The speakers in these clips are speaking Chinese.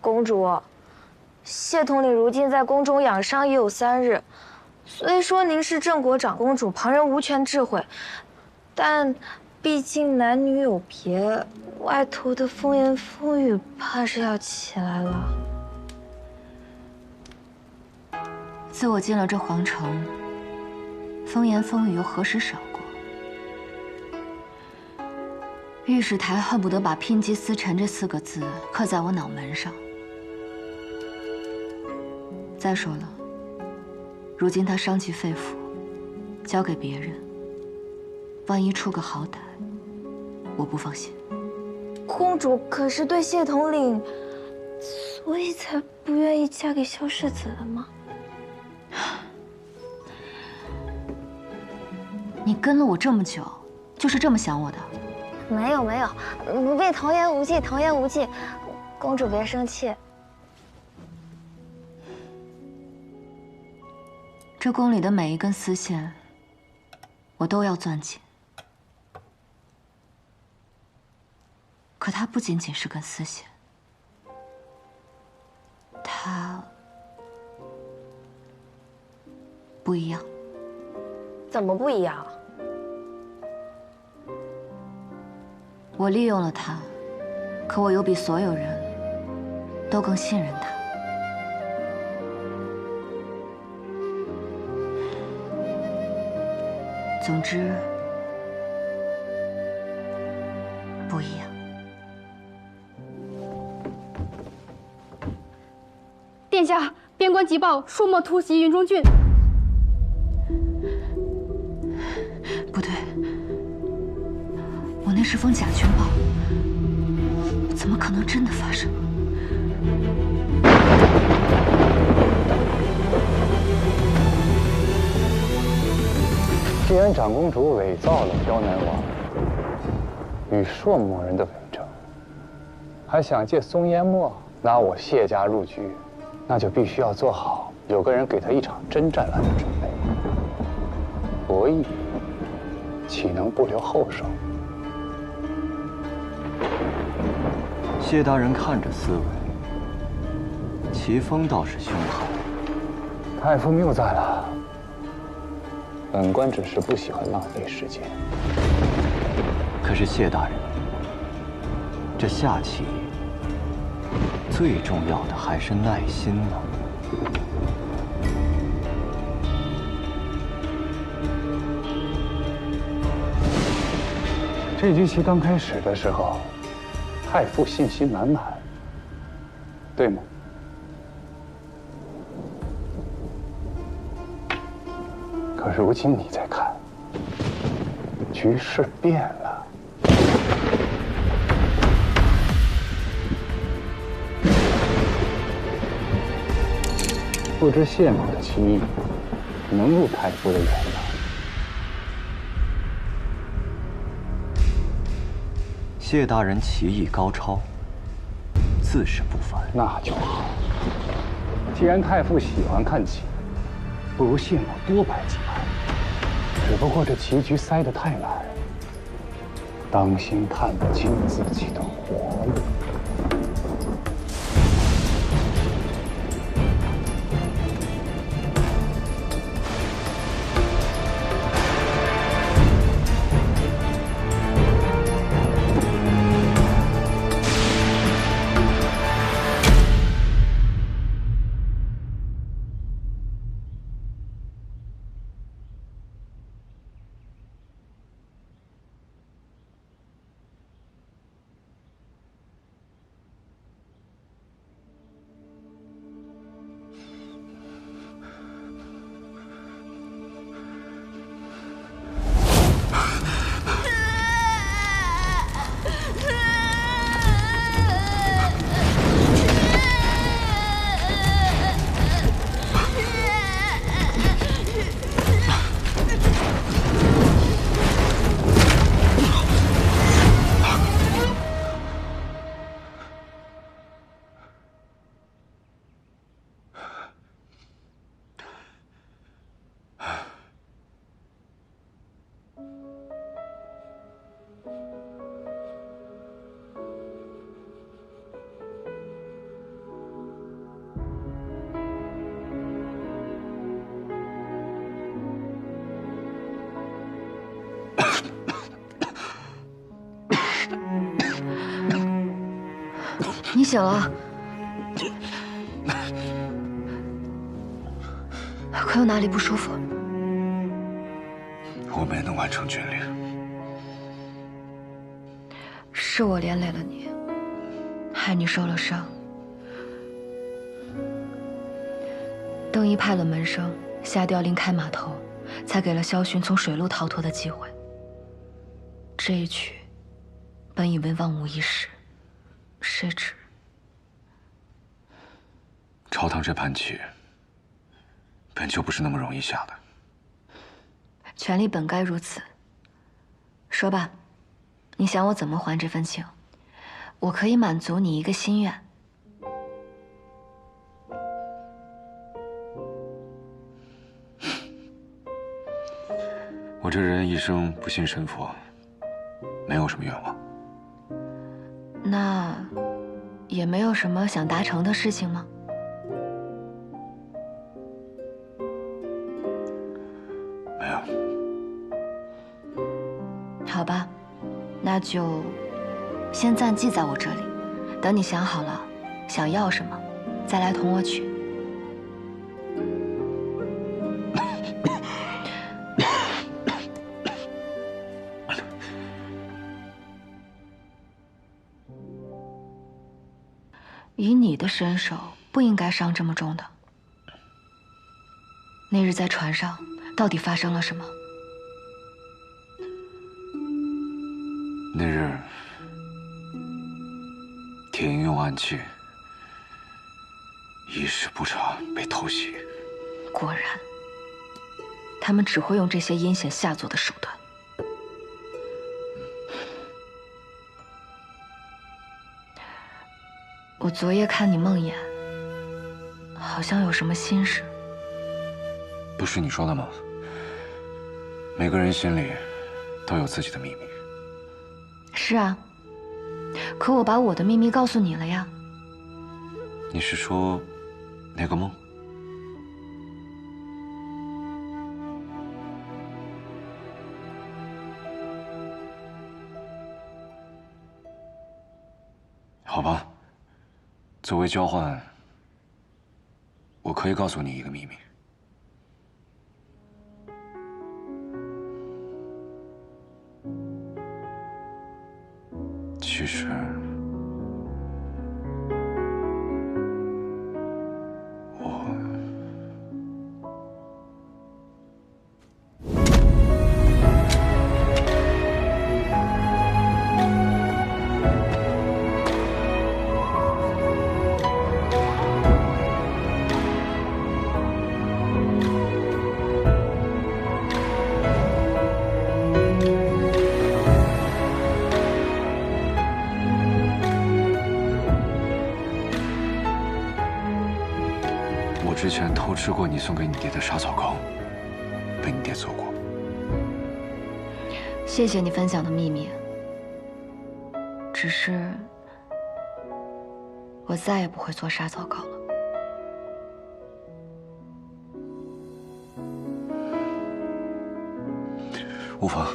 公主，谢统领如今在宫中养伤已有3日，虽说您是郑国长公主，旁人无权智慧，但毕竟男女有别，外头的风言风语怕是要起来了。自我进了这皇城，风言风语又何时少过？御史台恨不得把“牝鸡司晨”这4个字刻在我脑门上。再说了，如今他伤及肺腑，交给别人，万一出个好歹，我不放心。公主可是对谢统领，所以才不愿意嫁给萧世子的吗？你跟了我这么久，就是这么想我的？没有，奴婢童言无忌，童言无忌。公主别生气。这宫里的每一根丝线，我都要攥紧。可它不仅仅是根丝线，它不一样。怎么不一样？我利用了他，可我又比所有人都更信任他。总之，不一样。殿下，边关急报，数墨突袭云中郡。不对，我那是封假军报，怎么可能真的发生？既然长公主伪造了刁难王与朔某人的伪证，还想借松烟墨拿我谢家入局，那就必须要做好有个人给他一场真战乱的准备。博弈岂能不留后手？谢大人看着思维，齐风倒是凶悍。太傅谬赞了。本官只是不喜欢浪费时间。可是谢大人，这下棋最重要的还是耐心呢。这局棋刚开始的时候，太傅信心满满，对吗？可如今你再看，局势变了。不知谢某的棋艺能入太傅的眼吗？谢大人棋艺高超，自是不凡。那就好。既然太傅喜欢看棋，不如谢某多摆几盘。只不过这棋局塞得太满，当心看不清自己的活路。醒了，可有哪里不舒服？我没能完成军令，是我连累了你，害你受了伤。邓毅派了门生下调令开码头，才给了萧薰从水路逃脱的机会。这一曲，本以为万无一失，谁知朝堂这盘棋，本就不是那么容易下的。权力本该如此。说吧，你想我怎么还这份情？我可以满足你一个心愿。我这人一生不信神佛，没有什么愿望。那也没有什么想达成的事情吗？没有。好吧，那就先暂记在我这里，等你想好了想要什么，再来同我取。以你的身手，不应该伤这么重的。那日在船上，到底发生了什么？那日，铁鹰用暗器，一时不察被偷袭。果然，他们只会用这些阴险下作的手段。我昨夜看你梦魇，好像有什么心事。不是你说的吗？每个人心里都有自己的秘密。是啊，可我把我的秘密告诉你了呀。你是说那个梦？好吧，作为交换，我可以告诉你一个秘密。其实，之前偷吃过你送给你爹的沙草糕，被你爹揍过。谢谢你分享的秘密，只是我再也不会做沙草糕了。无妨，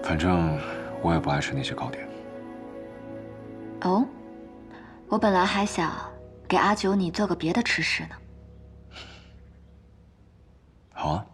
反正我也不爱吃那些糕点。哦，我本来还想给阿九你做个别的吃食呢。好啊。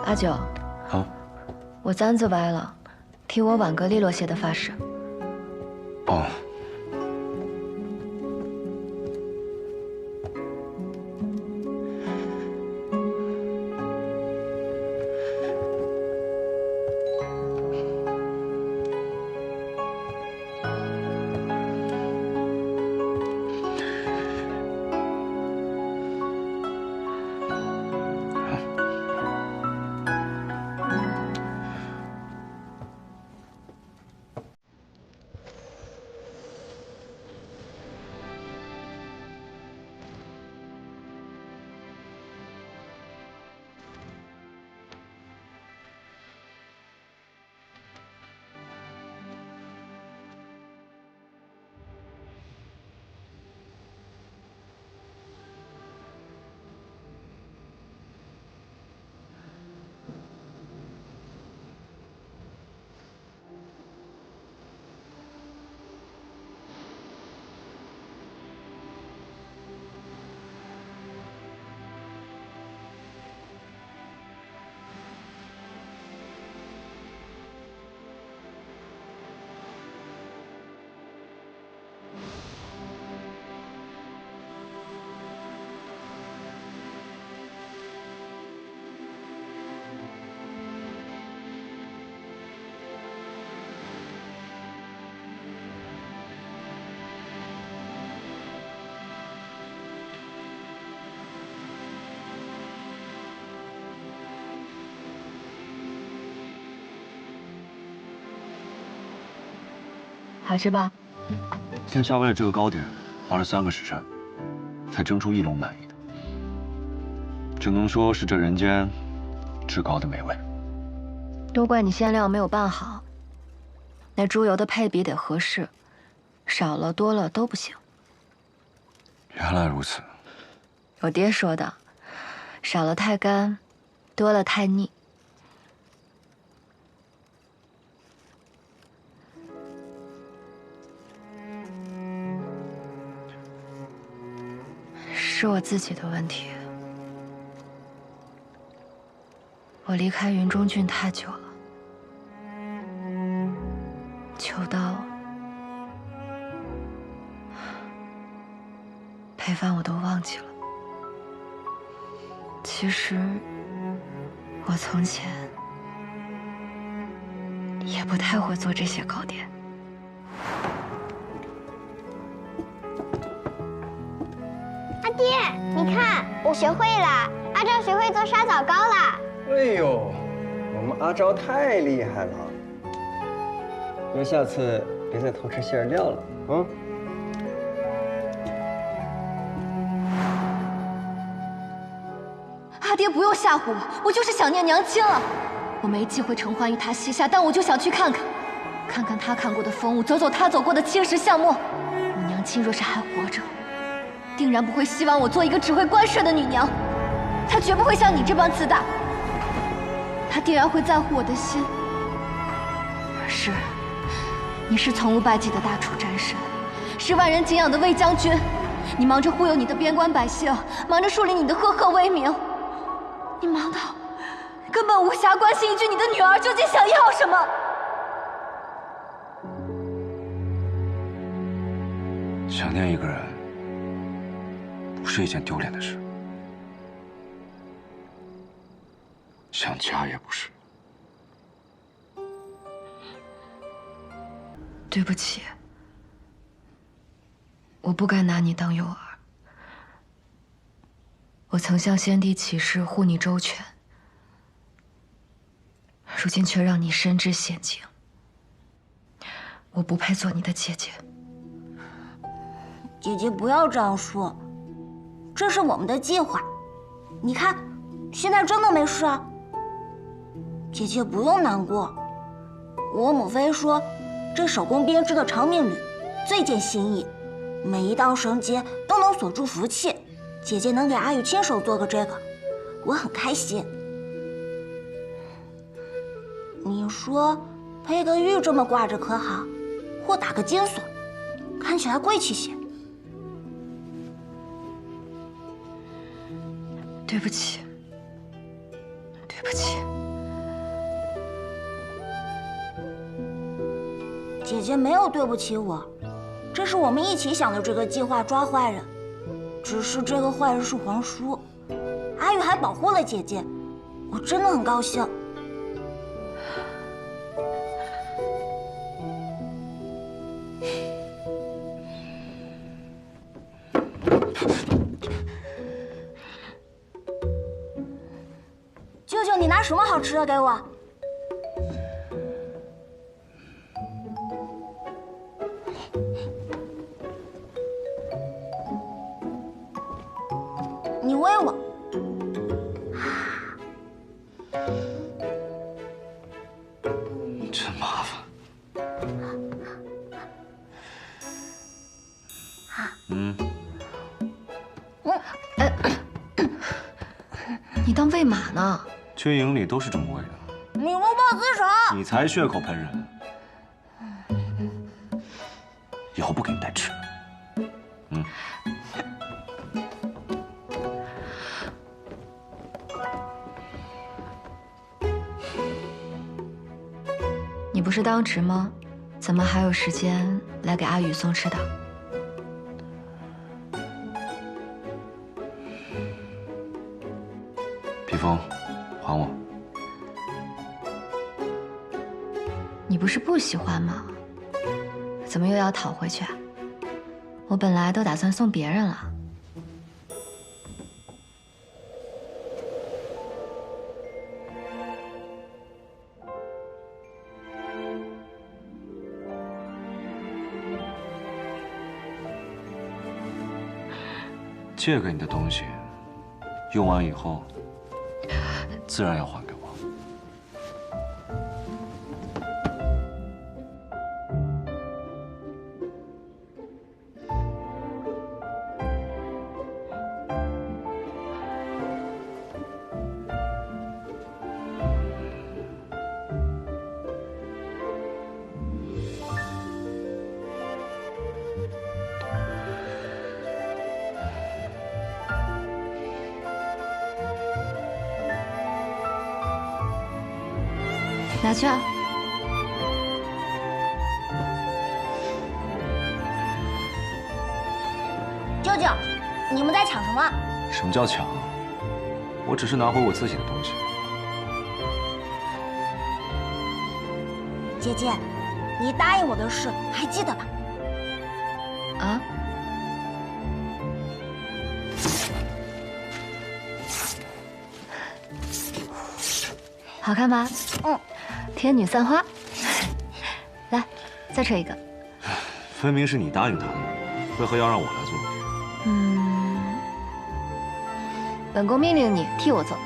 阿九，好，我簪子歪了，替我挽个利落些的发饰。哦。好吃吧？天下为了这个糕点，花了3个时辰，才蒸出1笼满意的，只能说是这人间至高的美味。都怪你馅料没有拌好，那猪油的配比得合适，少了多了都不行。原来如此。我爹说的，少了太干，多了太腻。是我自己的问题。我离开云中郡太久了，久到陪饭我都忘记了。其实我从前也不太会做这些糕点。阿爹，你看，我学会了，阿昭学会做沙枣糕了。哎呦，我们阿昭太厉害了！那下次别再偷吃馅料了，啊！阿爹不用吓唬我，我就是想念娘亲了。我没机会承欢于他膝下，但我就想去看看，看看他看过的风物，走走他走过的青石巷陌。我娘亲若是还活着，定然不会希望我做一个只会关税的女娘，她绝不会像你这般自大。她定然会在乎我的心。是，你是从无败绩的大楚战神，是万人敬仰的魏将军。你忙着忽悠你的边关百姓，忙着树立你的赫赫威名，你忙到根本无暇关心一句你的女儿究竟想要什么。想念一个人，不是一件丢脸的事。想家也不是。对不起，我不该拿你当诱饵。我曾向先帝起誓护你周全，如今却让你身至险境。我不配做你的姐姐。姐姐不要这样说，这是我们的计划。你看，现在真的没事啊。姐姐不用难过，我母妃说，这手工编织的长命缕最见心意，每一道绳结都能锁住福气。姐姐能给阿玉亲手做个这个，我很开心。你说配个玉这么挂着可好？或打个金锁，看起来贵气些。对不起，对不起。姐姐没有对不起我，这是我们一起想的这个计划抓坏人。只是这个坏人是皇叔，阿玉还保护了姐姐，我真的很高兴。舅舅，你拿什么好吃的给我？你喂我。真麻烦。你当喂马呢？军营里都是这么喂的。你谋报私仇！你才血口喷人。以后不给你带吃。你不是当值吗？怎么还有时间来给阿宇送吃的？披风，还我。你不是不喜欢吗？怎么又要讨回去啊？我本来都打算送别人了。借给你的东西，用完以后，自然要还给我。拿去啊！舅舅，你们在抢什么？什么叫抢？我只是拿回我自己的东西。姐姐，你答应我的事还记得吧？啊？好看吧？嗯。天女散花，来，再吹一个。分明是你答应他的，为何要让我来做？本宫命令你替我做。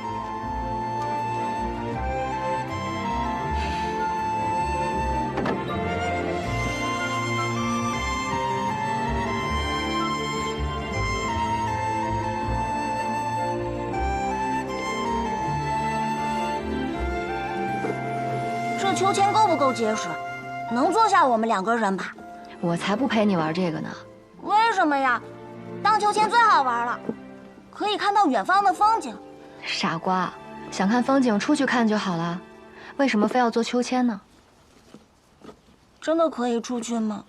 这秋千够不够结实？能坐下我们2个人吧？我才不陪你玩这个呢。为什么呀？荡秋千最好玩了，可以看到远方的风景。傻瓜，想看风景出去看就好了，为什么非要坐秋千呢？真的可以出去吗？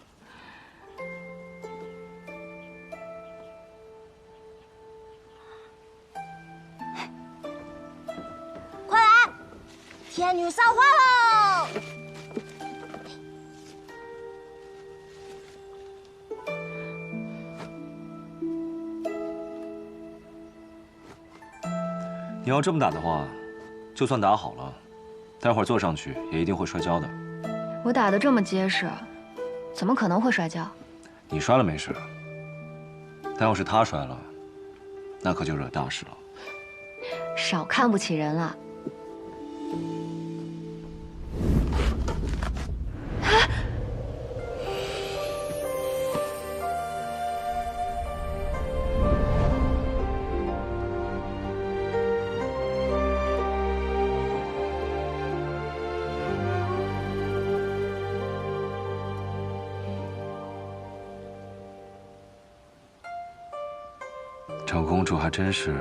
快来，天女散花喽！你要这么打的话，就算打好了，待会儿坐上去也一定会摔跤的。我打得这么结实，怎么可能会摔跤？你摔了没事，但要是他摔了，那可就惹大事了。少看不起人了。长公主还真是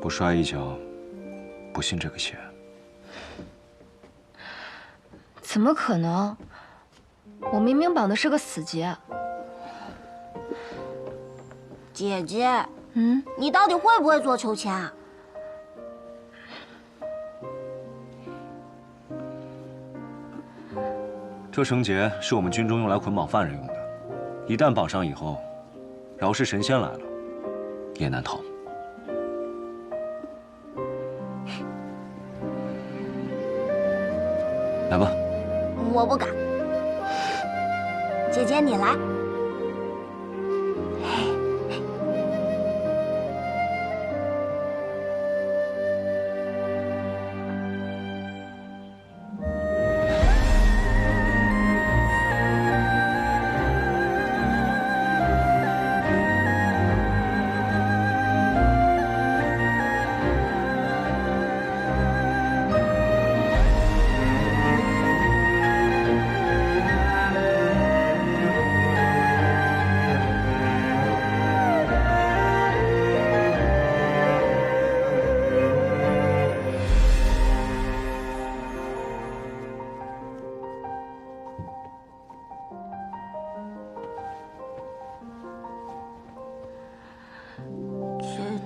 不摔一跤，不信这个邪。怎么可能？我明明绑的是个死结。姐姐，你到底会不会坐秋千啊？这绳结是我们军中用来捆绑犯人用的，一旦绑上以后，饶是神仙来了，也难逃。来吧。我不敢。姐姐，你来。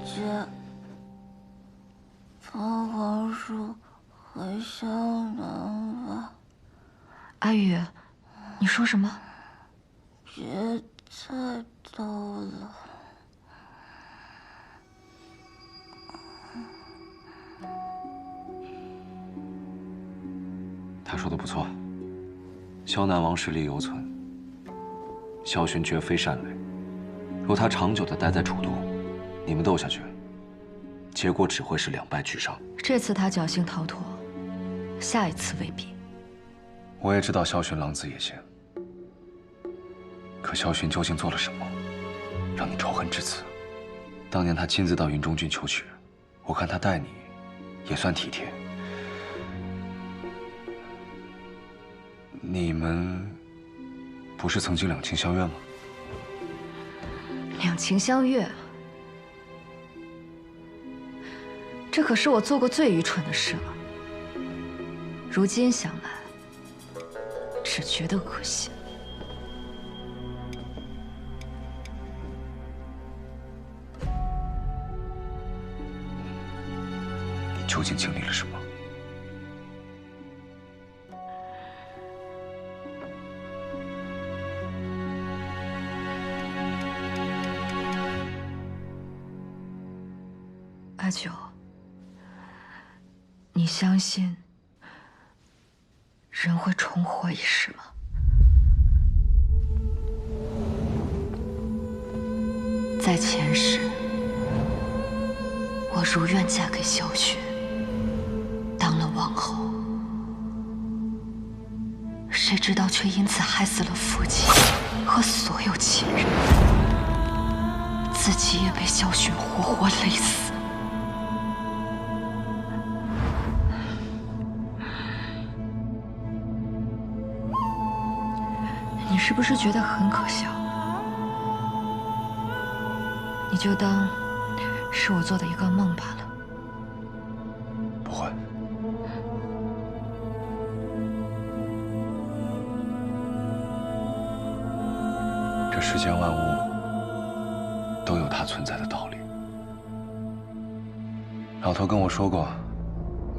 姐，凤凰树回向南吧。阿宇，你说什么？别再逗了。他说的不错，萧南王实力犹存，萧薰绝非善类。若他长久地待在楚都，你们斗下去，结果只会是两败俱伤。这次他侥幸逃脱，下一次未必。我也知道萧寻狼子野心，可萧寻究竟做了什么，让你仇恨至此？当年他亲自到云中郡求娶，我看他待你也算体贴。你们不是曾经两情相悦吗？两情相悦，这可是我做过最愚蠢的事了。如今想来，只觉得恶心。你究竟经历了什么？阿九，你相信人会重活一世吗？在前世，我如愿嫁给萧雪，当了王后，谁知道却因此害死了父亲和所有亲人，自己也被萧雪活活勒死。你是不是觉得很可笑？你就当是我做的一个梦罢了。不会。这世间万物都有它存在的道理。老头跟我说过，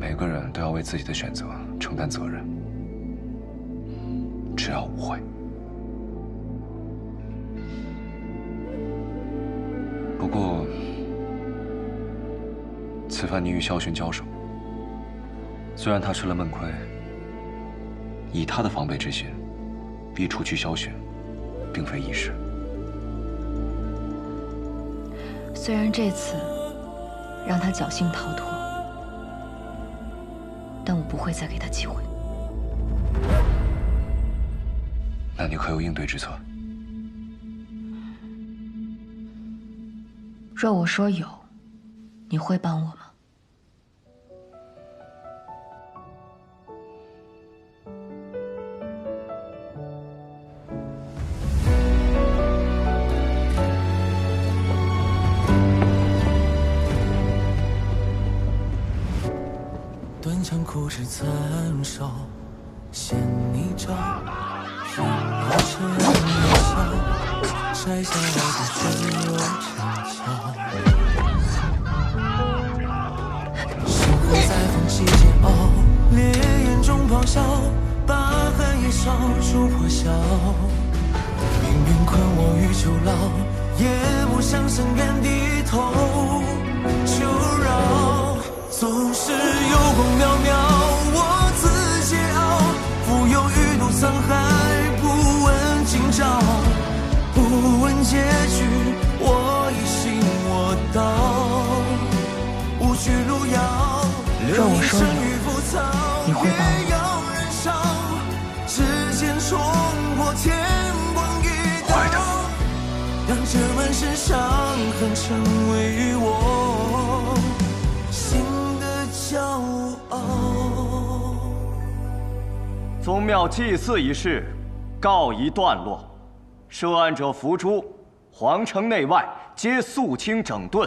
每个人都要为自己的选择承担责任，只要无悔。不过，此番你与萧寻交手，虽然他吃了闷亏，以他的防备之心，逼除去萧寻，并非易事。虽然这次让他侥幸逃脱，但我不会再给他机会。那你可有应对之策？若我说有，你会帮我吗？断肠苦枝残烧，衔泥沼，是老尘烟消，摘下来的水落成桥。星河在风起煎熬，烈焰中咆哮，把寒夜烧出破晓。命运困我于囚牢，也不向深渊低头求饶。总是有光渺渺，我自桀骜，浮游于渡沧海，不问今朝，不问结局，我一心我道，无需路遥。若我说有，你会帮我？指尖冲破天光一道，让这满身伤痕成为我心的骄傲。宗庙祭祀仪式告一段落，涉案者伏诛，皇城内外皆肃清整顿，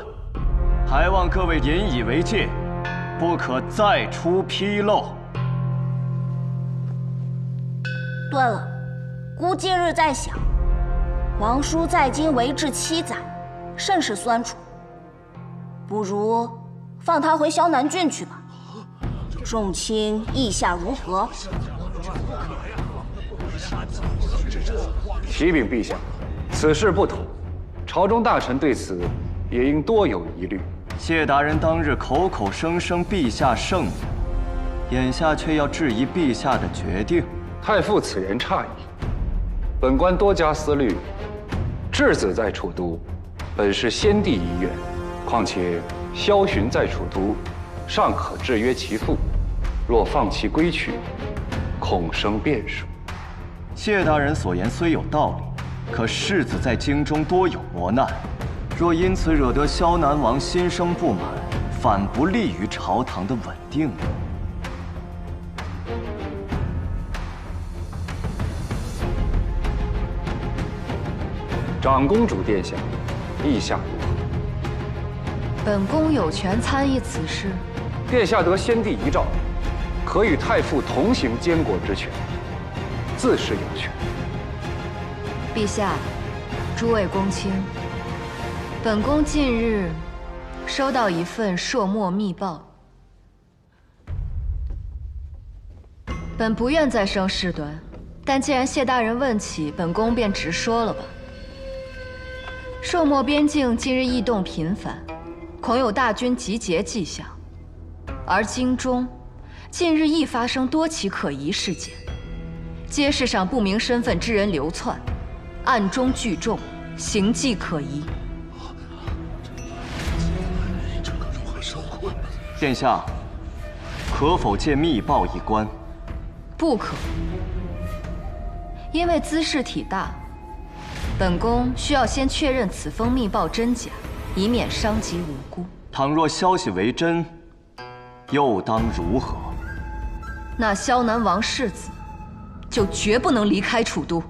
还望各位引以为戒，不可再出纰漏。对了，孤今日在想，王叔在京为治7载，甚是酸楚，不如放他回萧南郡去吧。众卿意下如何？启禀陛下，此事不妥，朝中大臣对此也应多有疑虑。谢大人当日口口声声陛下圣人，眼下却要质疑陛下的决定。太傅此人诧异，本官多加思虑，质子在楚都，本是先帝遗愿，况且萧寻在楚都，尚可制约其父；若放其归去，恐生变数。谢大人所言虽有道理，可世子在京中多有磨难，若因此惹得萧南王心生不满，反不利于朝堂的稳定。长公主殿下，意下如何？本宫有权参议此事。殿下得先帝遗诏，可与太傅同行监国之权，自是有权。陛下，诸位公卿，本宫近日收到一份朔漠密报，本不愿再生事端，但既然谢大人问起，本宫便直说了吧。朔漠边境近日异动频繁，恐有大军集结迹象，而京中近日亦发生多起可疑事件，街市上不明身份之人流窜，暗中聚众，行迹可疑。殿下，可否借密报一观？不可，因为兹事体大，本宫需要先确认此封密报真假，以免伤及无辜。倘若消息为真，又当如何？那萧南王世子就绝不能离开楚都。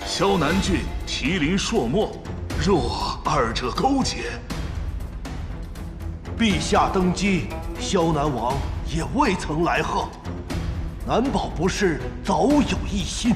萧南郡毗邻朔漠，若二者勾结，陛下登基，萧南王也未曾来贺，难保不是早有异心。